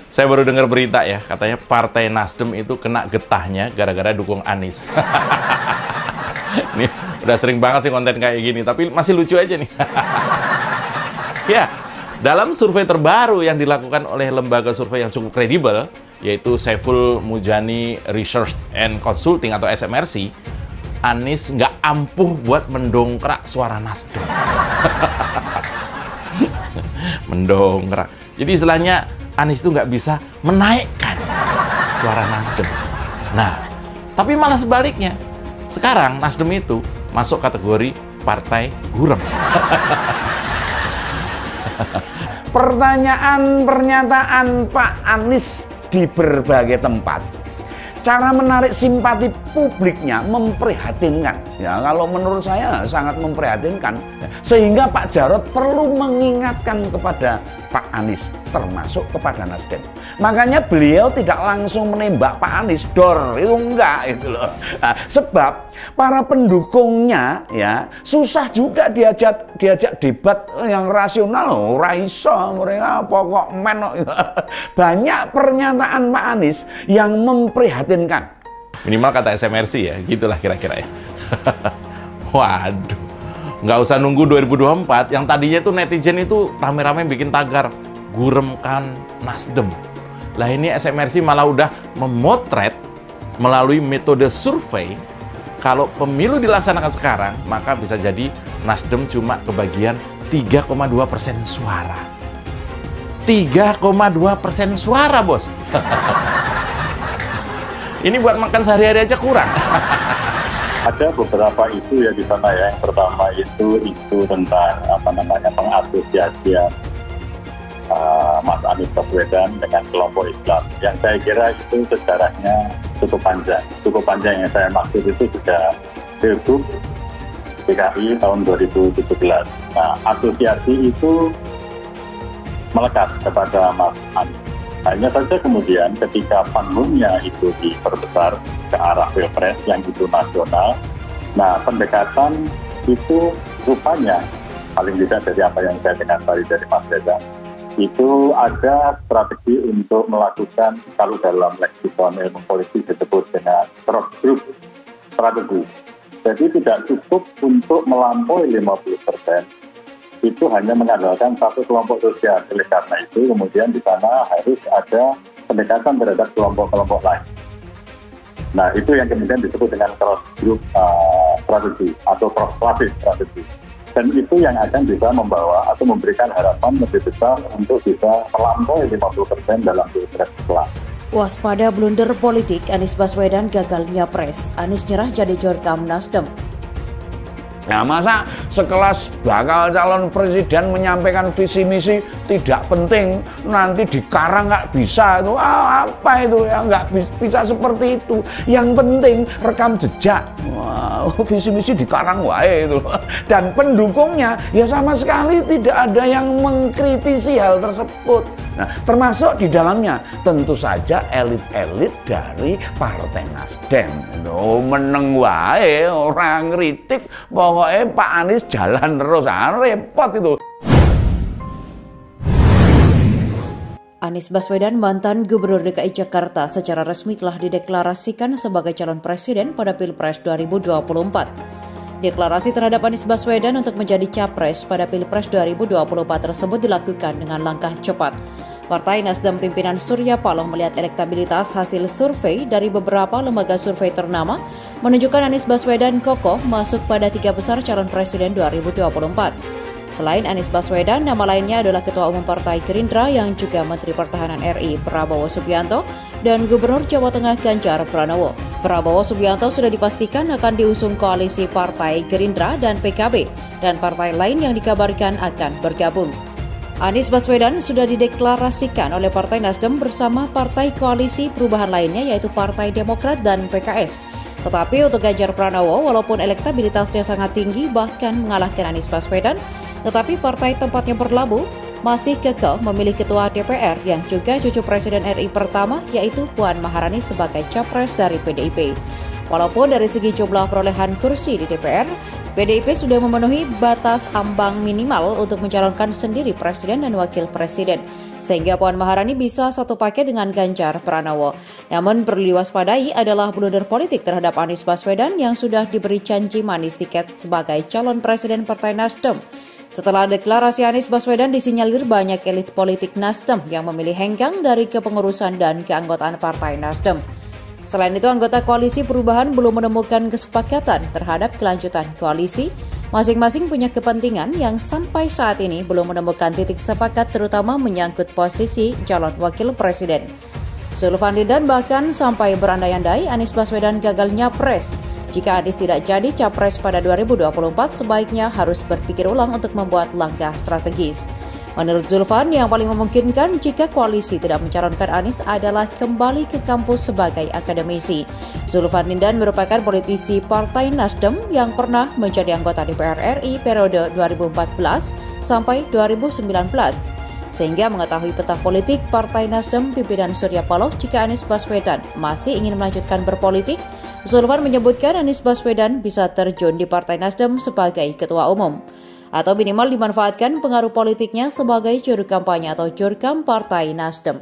Saya baru dengar berita ya, katanya Partai Nasdem itu kena getahnya gara-gara dukung Anies. Ini udah sering banget sih konten kayak gini, tapi masih lucu aja nih. Ya, dalam survei terbaru yang dilakukan oleh lembaga survei yang cukup kredibel, yaitu Saiful Mujani Research and Consulting atau SMRC, Anies nggak ampuh buat mendongkrak suara Nasdem. Mendongkrak. Jadi istilahnya Anies itu nggak bisa menaikkan suara Nasdem. Nah, tapi malah sebaliknya. Sekarang Nasdem itu masuk kategori partai gurem. Pertanyaan pernyataan Pak Anies di berbagai tempat, cara menarik simpati publiknya memprihatinkan. Ya, kalau menurut saya sangat memprihatinkan. Sehingga Pak Jarod perlu mengingatkan kepada Pak Anies, termasuk kepada Nasdem. Makanya beliau tidak langsung menembak Pak Anies, dor, itu enggak itu loh. Nah, sebab para pendukungnya ya susah juga diajak debat yang rasional, ora iso mereka pokok men. Banyak pernyataan Pak Anies yang memprihatinkan. Minimal kata SMRC ya, gitulah kira-kira ya. Waduh, nggak usah nunggu 2024, yang tadinya tuh netizen itu rame-rame bikin tagar, guremkan Nasdem. Lah ini SMRC malah udah memotret melalui metode survei, kalau pemilu dilaksanakan sekarang, maka bisa jadi Nasdem cuma kebagian 3,2% suara. 3,2% suara, bos. Ini buat makan sehari-hari aja kurang. Ada beberapa isu ya di sana ya. Yang pertama itu tentang pengasosiasian Mas Anies Baswedan dengan kelompok Islam. Yang saya kira itu sejarahnya cukup panjang. Cukup panjang yang saya maksud itu sudah Pilgub DKI tahun 2017. Nah, asosiasi itu melekat kepada Mas Anies. Hanya saja kemudian ketika panggungnya itu diperbesar ke arah Pilpres yang itu nasional, nah pendekatan itu rupanya, paling tidak dari apa yang saya dengar tadi dari Mas Reza, itu ada strategi untuk melakukan, kalau dalam leksikon ilmu politik disebut dengan cross group strategi. Jadi tidak cukup untuk melampaui 50%. Itu hanya mengandalkan satu kelompok sosial. Oleh karena itu, kemudian di sana harus ada pendekatan terhadap kelompok-kelompok lain. Nah, itu yang kemudian disebut dengan cross group strategi atau cross class strategi. Dan itu yang akan bisa membawa atau memberikan harapan lebih besar untuk bisa melampaui 50% dalam pilpres kelak. Waspada blunder politik, Anies Baswedan gagal nyapres. Anies nyerah jadi jorkam Nasdem. Nah, masa sekelas bakal calon presiden menyampaikan visi misi tidak penting, nanti dikarang nggak bisa itu apa itu ya, nggak bisa seperti itu. Yang penting rekam jejak. Visi misi dikarang wae itu. Dan pendukungnya ya sama sekali tidak ada yang mengkritisi hal tersebut. Nah, termasuk di dalamnya tentu saja elit-elit dari Partai Nasdem. Itu meneng wae, orang kritik, pokoknya Pak Anies jalan terus, repot itu. Anies Baswedan, mantan Gubernur DKI Jakarta, secara resmi telah dideklarasikan sebagai calon presiden pada Pilpres 2024. Deklarasi terhadap Anies Baswedan untuk menjadi capres pada Pilpres 2024 tersebut dilakukan dengan langkah cepat. Partai Nasdem pimpinan Surya Paloh melihat elektabilitas hasil survei dari beberapa lembaga survei ternama menunjukkan Anies Baswedan kokoh masuk pada 3 besar calon presiden 2024. Selain Anies Baswedan, nama lainnya adalah Ketua Umum Partai Gerindra yang juga Menteri Pertahanan RI Prabowo Subianto dan Gubernur Jawa Tengah Ganjar Pranowo. Prabowo Subianto sudah dipastikan akan diusung koalisi Partai Gerindra dan PKB, dan partai lain yang dikabarkan akan bergabung. Anies Baswedan sudah dideklarasikan oleh Partai Nasdem bersama partai koalisi perubahan lainnya yaitu Partai Demokrat dan PKS. Tetapi untuk Ganjar Pranowo, walaupun elektabilitasnya sangat tinggi bahkan mengalahkan Anies Baswedan, tetapi partai tempatnya berlabuh masih kekeh memilih Ketua DPR yang juga cucu Presiden RI pertama yaitu Puan Maharani sebagai capres dari PDIP. Walaupun dari segi jumlah perolehan kursi di DPR, PDIP sudah memenuhi batas ambang minimal untuk mencalonkan sendiri presiden dan wakil presiden, sehingga Puan Maharani bisa satu paket dengan Ganjar Pranowo. Namun perlu diwaspadai adalah blunder politik terhadap Anies Baswedan yang sudah diberi janji manis tiket sebagai calon presiden Partai Nasdem. Setelah deklarasi Anies Baswedan disinyalir banyak elit politik Nasdem yang memilih hengkang dari kepengurusan dan keanggotaan Partai Nasdem. Selain itu, anggota koalisi perubahan belum menemukan kesepakatan terhadap kelanjutan koalisi. Masing-masing punya kepentingan yang sampai saat ini belum menemukan titik sepakat, terutama menyangkut posisi calon wakil presiden. Zulfan Lindan bahkan sampai berandai-andai Anies Baswedan gagal nyapres. Jika Anies tidak jadi capres pada 2024, sebaiknya harus berpikir ulang untuk membuat langkah strategis. Menurut Zulfan, yang paling memungkinkan jika koalisi tidak mencalonkan Anies adalah kembali ke kampus sebagai akademisi. Zulfan Lindan merupakan politisi Partai Nasdem yang pernah menjadi anggota DPR RI periode 2014 sampai 2019. Sehingga mengetahui peta politik Partai Nasdem pimpinan Surya Paloh jika Anies Baswedan masih ingin melanjutkan berpolitik, Zulfan menyebutkan Anies Baswedan bisa terjun di Partai Nasdem sebagai ketua umum, atau minimal dimanfaatkan pengaruh politiknya sebagai juru kampanye atau jurkam Partai Nasdem.